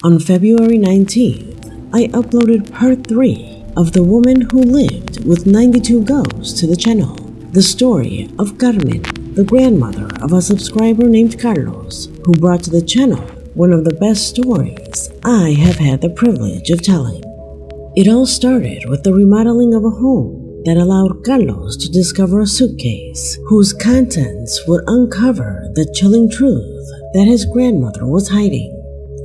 On February 19th, I uploaded part 3 of The Woman Who Lived with 92 Ghosts to the channel. The story of Carmen, the grandmother of a subscriber named Carlos, who brought to the channel one of the best stories I have had the privilege of telling. It all started with the remodeling of a home that allowed Carlos to discover a suitcase whose contents would uncover the chilling truth that his grandmother was hiding.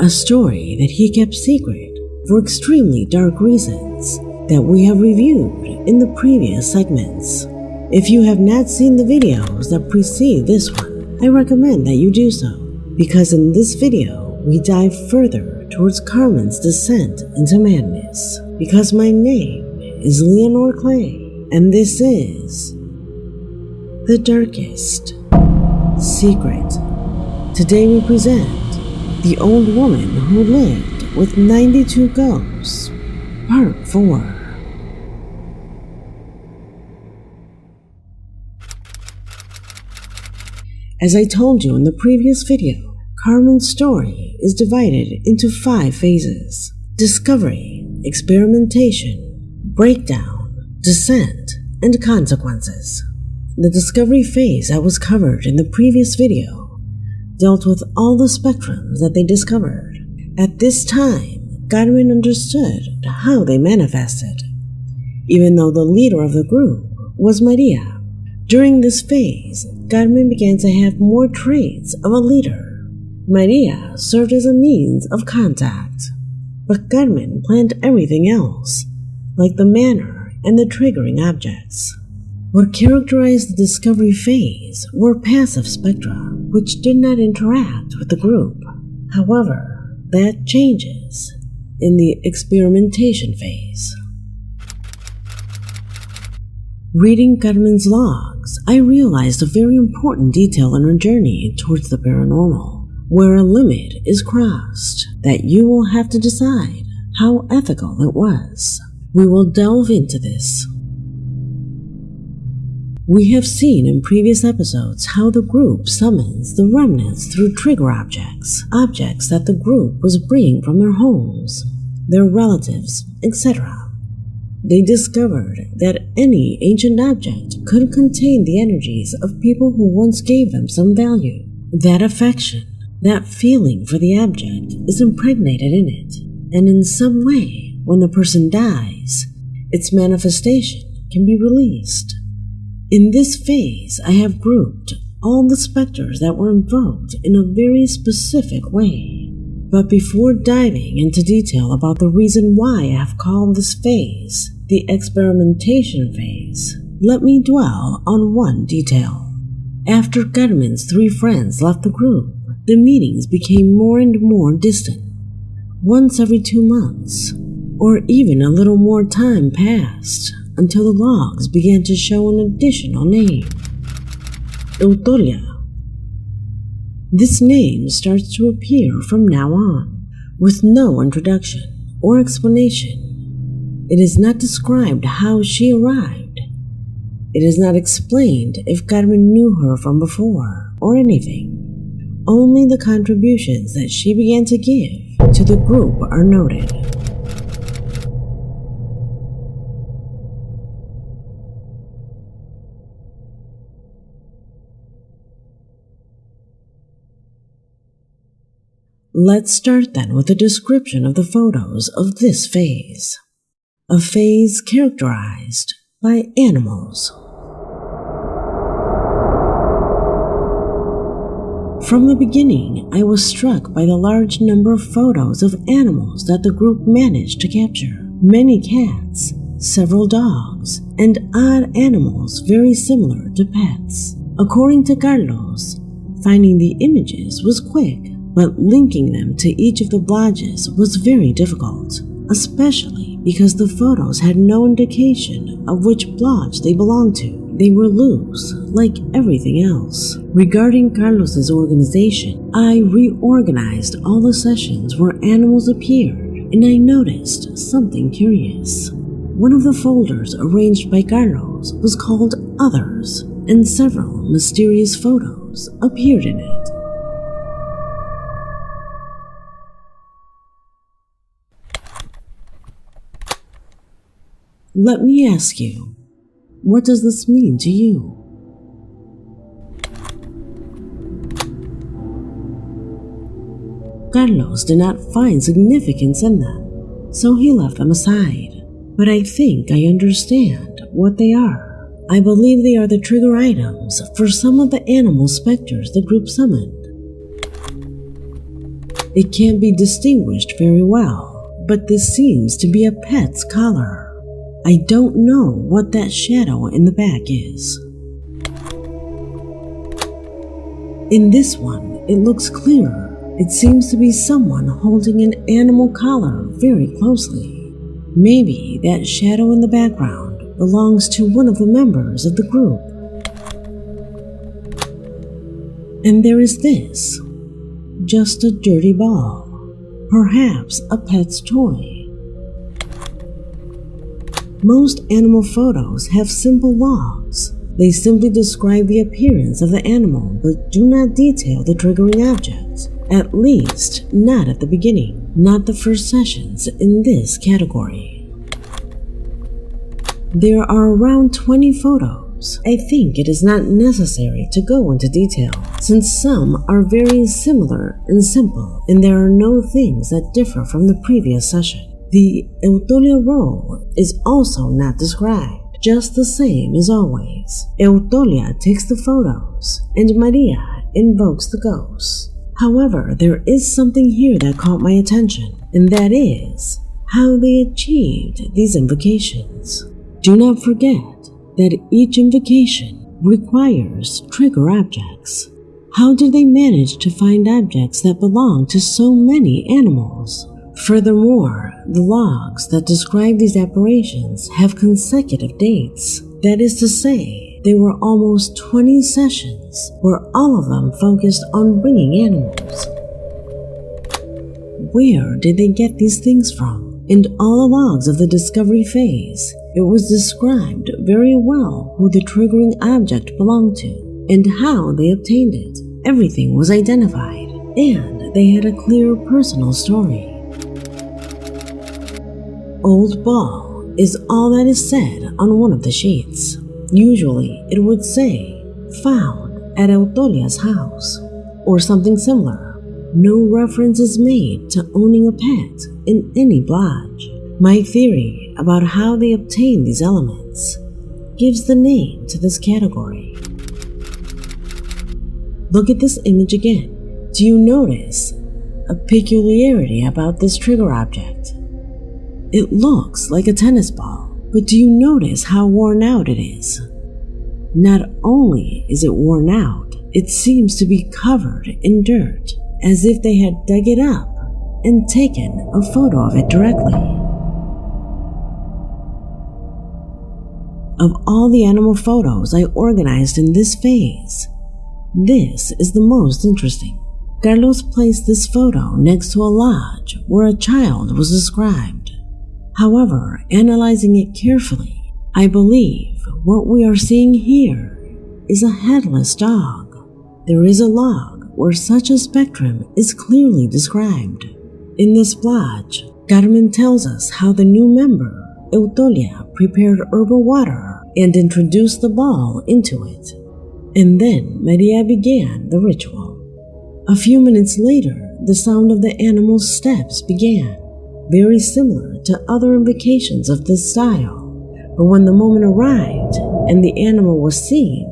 A story that he kept secret for extremely dark reasons that we have reviewed in the previous segments. If you have not seen the videos that precede this one, I recommend that you do so, because in this video we dive further towards Carmen's descent into madness. Because my name is Leonore Clay, and this is The Darkest Secret. Today we present The Old Woman Who Lived with 92 Ghosts, Part 4. As I told you in the previous video, Carmen's story is divided into 5 phases: discovery, experimentation, breakdown, descent, and consequences. The discovery phase that was covered in the previous video dealt with all the spectrums that they discovered. At this time, Carmen understood how they manifested, even though the leader of the group was Maria. During this phase, Carmen began to have more traits of a leader. Maria served as a means of contact, but Carmen planned everything else, like the manner and the triggering objects. What characterized the discovery phase were passive spectra, which did not interact with the group. However, that changes in the experimentation phase. Reading Carmen's logs, I realized a very important detail in her journey towards the paranormal, where a limit is crossed that you will have to decide how ethical it was. We will delve into this. We have seen in previous episodes how the group summons the remnants through trigger objects that the group was bringing from their homes, their relatives, etc. They discovered that any ancient object could contain the energies of people who once gave them some value. That affection, that feeling for the object is impregnated in it, and in some way, when the person dies, its manifestation can be released. In this phase, I have grouped all the specters that were invoked in a very specific way. But before diving into detail about the reason why I have called this phase the experimentation phase, let me dwell on one detail. After Carmen's 3 friends left the group, the meetings became more and more distant. Once every 2 months, or even a little more time passed until the logs began to show an additional name: Eutolia. This name starts to appear from now on, with no introduction or explanation. It is not described how she arrived. It is not explained if Carmen knew her from before or anything. Only the contributions that she began to give to the group are noted. Let's start then with a description of the photos of this phase. A phase characterized by animals. From the beginning, I was struck by the large number of photos of animals that the group managed to capture. Many cats, several dogs, and odd animals very similar to pets. According to Carlos, finding the images was quick, but linking them to each of the blotches was very difficult, especially because the photos had no indication of which blotch they belonged to. They were loose, like everything else. Regarding Carlos's organization, I reorganized all the sessions where animals appeared, and I noticed something curious. One of the folders arranged by Carlos was called Others, and several mysterious photos appeared in it. Let me ask you, what does this mean to you? Carlos did not find significance in them, so he left them aside. But I think I understand what they are. I believe they are the trigger items for some of the animal specters the group summoned. It can't be distinguished very well, but this seems to be a pet's collar. I don't know what that shadow in the back is. In this one, it looks clearer. It seems to be someone holding an animal collar very closely. Maybe that shadow in the background belongs to one of the members of the group. And there is this, just a dirty ball, perhaps a pet's toy. Most animal photos have simple logs. They simply describe the appearance of the animal but do not detail the triggering objects, at least not at the beginning, not the first sessions in this category. There are around 20 photos. I think it is not necessary to go into detail, since some are very similar and simple, and there are no things that differ from the previous session. The Eutolia role is also not described, just the same as always. Eutolia takes the photos, and Maria invokes the ghosts. However, there is something here that caught my attention, and that is how they achieved these invocations. Do not forget that each invocation requires trigger objects. How did they manage to find objects that belong to so many animals? Furthermore, the logs that describe these apparitions have consecutive dates. That is to say, there were almost 20 sessions where all of them focused on bringing animals. Where did they get these things from? In all the logs of the discovery phase, it was described very well who the triggering object belonged to and how they obtained it. Everything was identified, and they had a clear personal story. Old ball is all that is said on one of the sheets. Usually it would say, found at Eutolia's house, or something similar. No reference is made to owning a pet in any blotch. My theory about how they obtain these elements gives the name to this category. Look at this image again. Do you notice a peculiarity about this trigger object? It looks like a tennis ball, but do you notice how worn out it is? Not only is it worn out, it seems to be covered in dirt, as if they had dug it up and taken a photo of it directly. Of all the animal photos I organized in this phase, this is the most interesting. Carlos placed this photo next to a lodge where a child was described. However, analyzing it carefully, I believe what we are seeing here is a headless dog. There is a log where such a spectrum is clearly described. In this blotch, Carmen tells us how the new member, Eutolia, prepared herbal water and introduced the ball into it. And then Maria began the ritual. A few minutes later, the sound of the animal's steps began, very similar to other invocations of this style. But when the moment arrived and the animal was seen,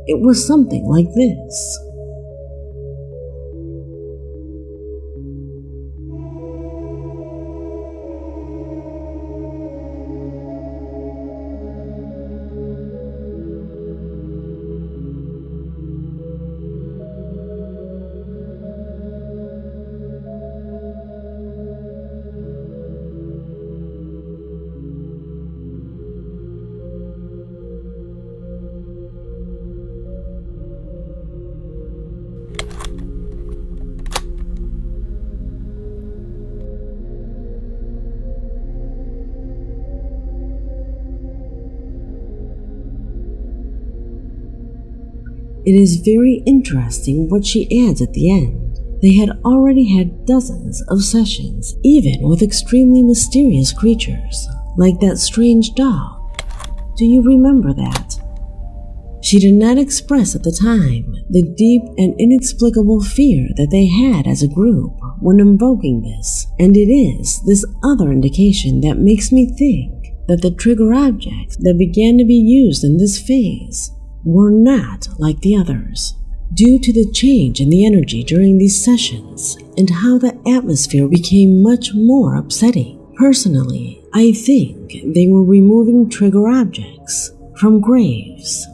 it was something like this. It is very interesting what she adds at the end. They had already had dozens of sessions, even with extremely mysterious creatures. like that strange dog. Do you remember that? She did not express at the time the deep and inexplicable fear that they had as a group when invoking this, and it is this other indication that makes me think that the trigger objects that began to be used in this phase were not like the others, due to the change in the energy during these sessions and how the atmosphere became much more upsetting. Personally, I think they were removing trigger objects from graves.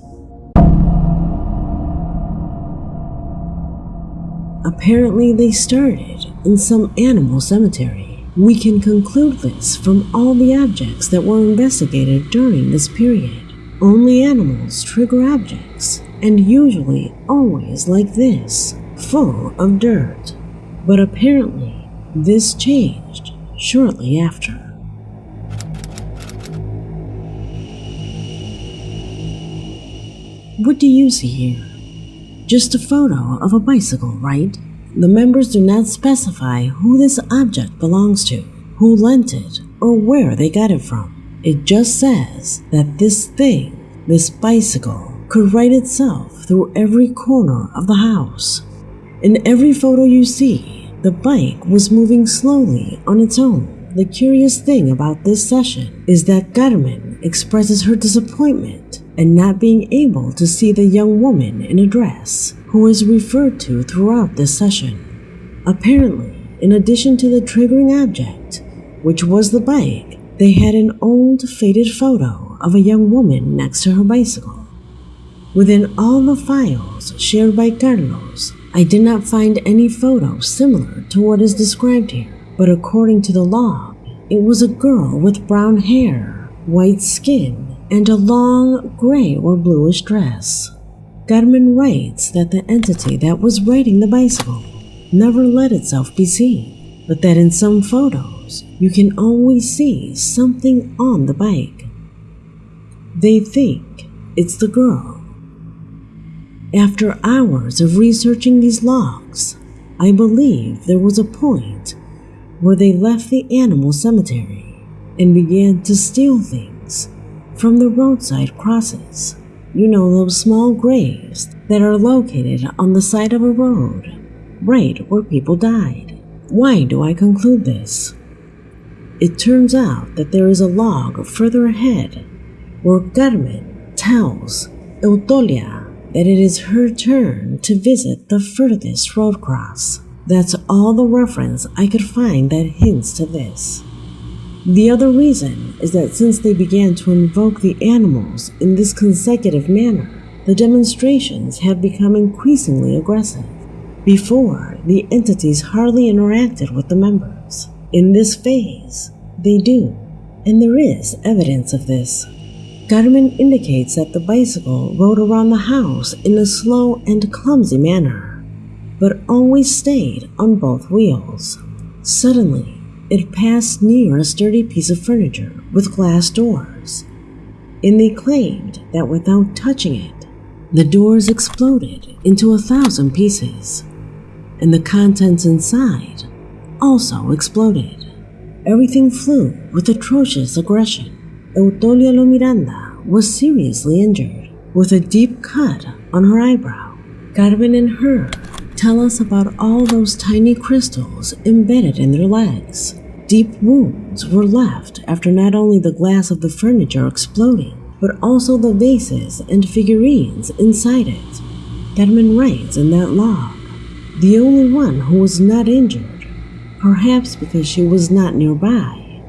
Apparently, they started in some animal cemetery. We can conclude this from all the objects that were investigated during this period. Only animals trigger objects, and usually always like this, full of dirt. But apparently, this changed shortly after. What do you see here? Just a photo of a bicycle, right? The members do not specify who this object belongs to, who lent it, or where they got it from. It just says that this thing, this bicycle, could write itself through every corner of the house. In every photo you see, the bike was moving slowly on its own. The curious thing about this session is that Carmen expresses her disappointment and not being able to see the young woman in a dress, who is referred to throughout this session. Apparently, in addition to the triggering object, which was the bike, they had an old faded photo of a young woman next to her bicycle. Within all the files shared by Carlos, I did not find any photo similar to what is described here, but according to the log, it was a girl with brown hair, white skin, and a long gray or bluish dress. Carmen writes that the entity that was riding the bicycle never let itself be seen, but that in some photos you can always see something on the bike. They think it's the girl. After hours of researching these logs, I believe there was a point where they left the animal cemetery and began to steal things from the roadside crosses. You know, those small graves that are located on the side of a road, right where people died. Why do I conclude this? It turns out that there is a log further ahead where Carmen tells Eutolia that it is her turn to visit the furthest road cross. That's all the reference I could find that hints to this. The other reason is that since they began to invoke the animals in this consecutive manner, the demonstrations have become increasingly aggressive. Before, the entities hardly interacted with the members. In this phase, they do, and there is evidence of this. Carmen indicates that the bicycle rode around the house in a slow and clumsy manner, but always stayed on both wheels. Suddenly, it passed near a sturdy piece of furniture with glass doors, and they claimed that without touching it, the doors exploded into 1,000 pieces, and the contents inside also exploded. Everything flew with atrocious aggression. Eutolia Lo Miranda was seriously injured, with a deep cut on her eyebrow. Carmen and her tell us about all those tiny crystals embedded in their legs. Deep wounds were left after not only the glass of the furniture exploding, but also the vases and figurines inside it. Carmen writes in that log, the only one who was not injured, perhaps because she was not nearby,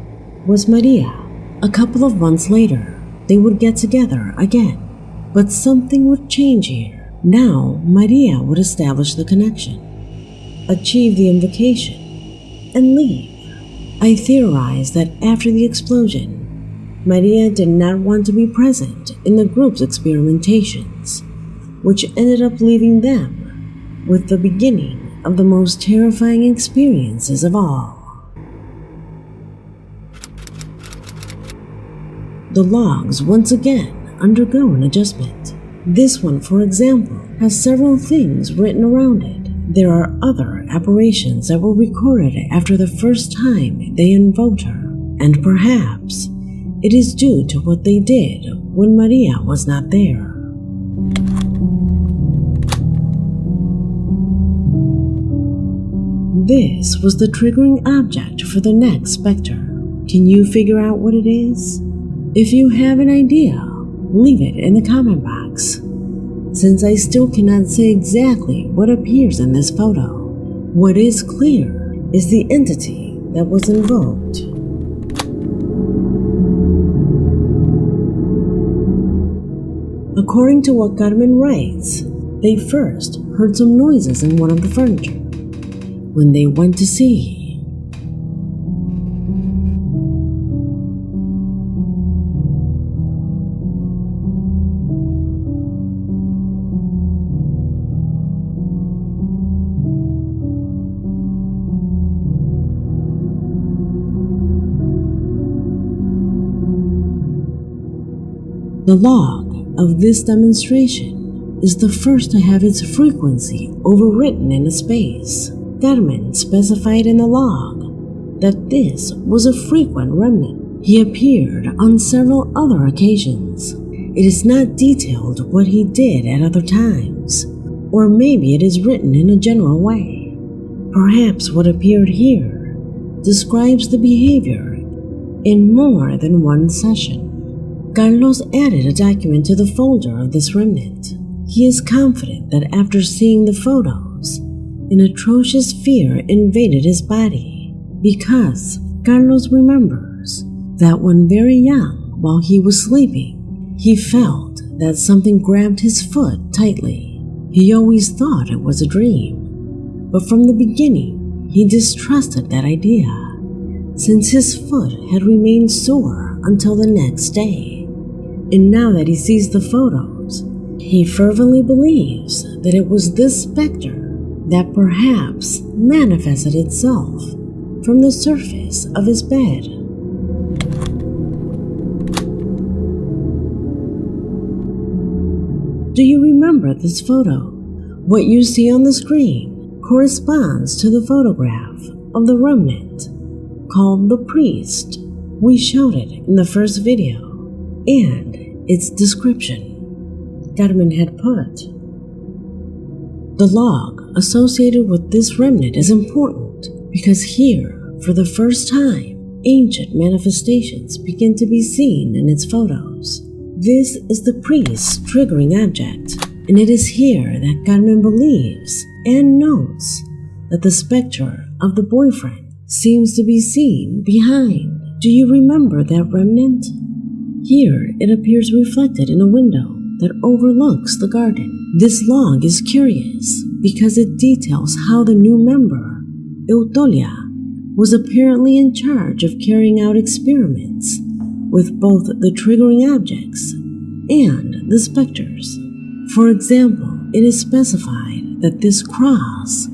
was Maria. A couple of months later, they would get together again, but something would change here. Now, Maria would establish the connection, achieve the invocation, and leave. I theorize that after the explosion, Maria did not want to be present in the group's experimentations, which ended up leaving them with the beginning of the most terrifying experiences of all. The logs once again undergo an adjustment. This one, for example, has several things written around it. There are other apparitions that were recorded after the first time they invoked her, and perhaps It is due to what they did when Maria was not there. This was the triggering object for the next specter. Can you figure out what it is? If you have an idea, leave it in the comment box. Since I still cannot say exactly what appears in this photo, what is clear is the entity that was invoked. According to what Carmen writes, they first heard some noises in one of the furniture. When they went to see, the log of this demonstration is the first to have its frequency overwritten in a space. Carmen specified in the log that this was a frequent remnant. He appeared on several other occasions. It is not detailed what he did at other times, or maybe it is written in a general way. Perhaps what appeared here describes the behavior in more than one session. Carlos added a document to the folder of this remnant. He is confident that after seeing the photos, an atrocious fear invaded his body, because Carlos remembers that when very young, while he was sleeping, he felt that something grabbed his foot tightly. He always thought it was a dream, but from the beginning, he distrusted that idea, since his foot had remained sore until the next day. And now that he sees the photos, he fervently believes that it was this specter that perhaps manifested itself from the surface of his bed. Do you remember this photo? What you see on the screen corresponds to the photograph of the remnant called the priest. We showed it in the first video, and its description Carmen had put. The log associated with this remnant is important because here, for the first time, ancient manifestations begin to be seen in its photos. This is the priest's triggering object, and it is here that Carmen believes and notes that the specter of the boyfriend seems to be seen behind. Do you remember that remnant? Here it appears reflected in a window that overlooks the garden. This log is curious because it details how the new member, Eutolia, was apparently in charge of carrying out experiments with both the triggering objects and the specters. For example, it is specified that this cross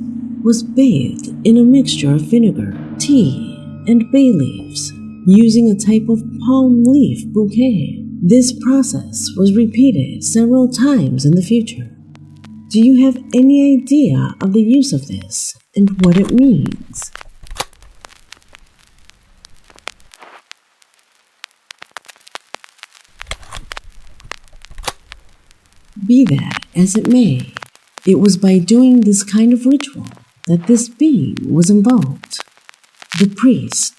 was bathed in a mixture of vinegar, tea, and bay leaves, using a type of palm leaf bouquet. This process was repeated several times in the future. Do you have any idea of the use of this and what it means? Be that as it may, it was by doing this kind of ritual that this being was invoked. The priest.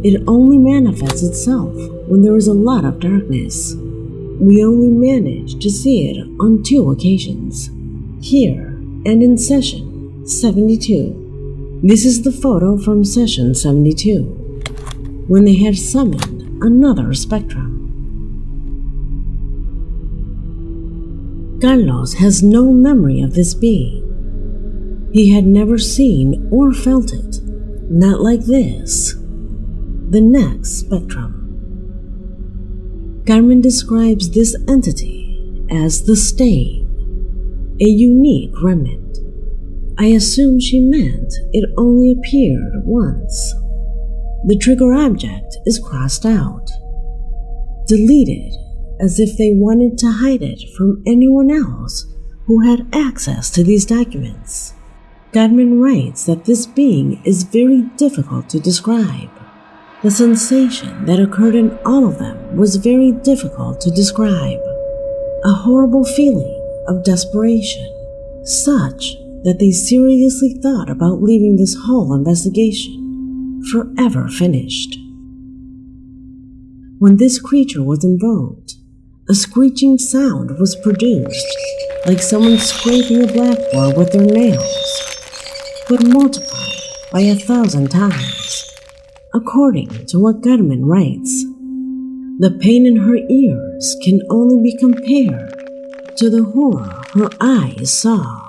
It only manifests itself when there is a lot of darkness. We only managed to see it on 2 occasions, here and in session 72. This is the photo from session 72, when they had summoned another spectrum. Carlos has no memory of this being. He had never seen or felt it. Not like this. The next spectrum. Carmen describes this entity as the stain, a unique remnant. I assume she meant it only appeared once. The trigger object is crossed out, deleted as if they wanted to hide it from anyone else who had access to these documents. Godman writes that this being is very difficult to describe. The sensation that occurred in all of them was very difficult to describe. A horrible feeling of desperation, such that they seriously thought about leaving this whole investigation forever finished. When this creature was invoked, a screeching sound was produced, like someone scraping a blackboard with their nails, but multiplied by 1,000 times. According to what Godman writes, the pain in her ears can only be compared to the horror her eyes saw.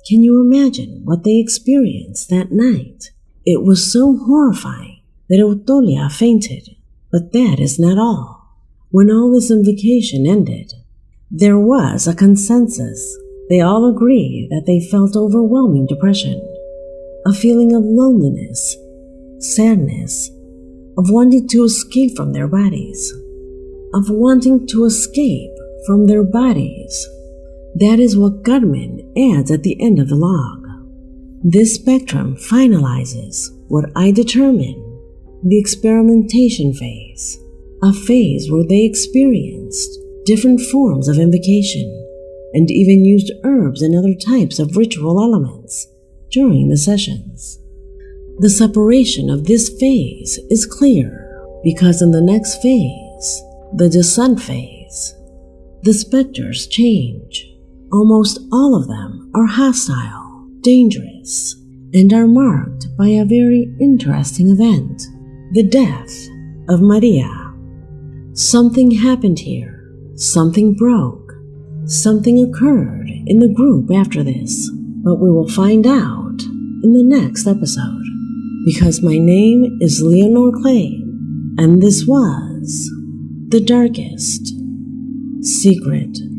Can you imagine what they experienced that night? It was so horrifying that Eutolia fainted. But that is not all. When all this invocation ended, there was a consensus. They all agreed that they felt overwhelming depression, a feeling of loneliness, sadness, of wanting to escape from their bodies, of wanting to escape from their bodies. That is what Godman adds at the end of the log. This spectrum finalizes what I determine the experimentation phase, a phase where they experienced different forms of invocation and even used herbs and other types of ritual elements during the sessions. The separation of this phase is clear because in the next phase, the descent phase, the specters change. Almost all of them are hostile, dangerous, and are marked by a very interesting event, the death of Maria. Something happened here, something broke, something occurred in the group after this, but we will find out in the next episode, because my name is Leonore Clay, and this was The Darkest Secret.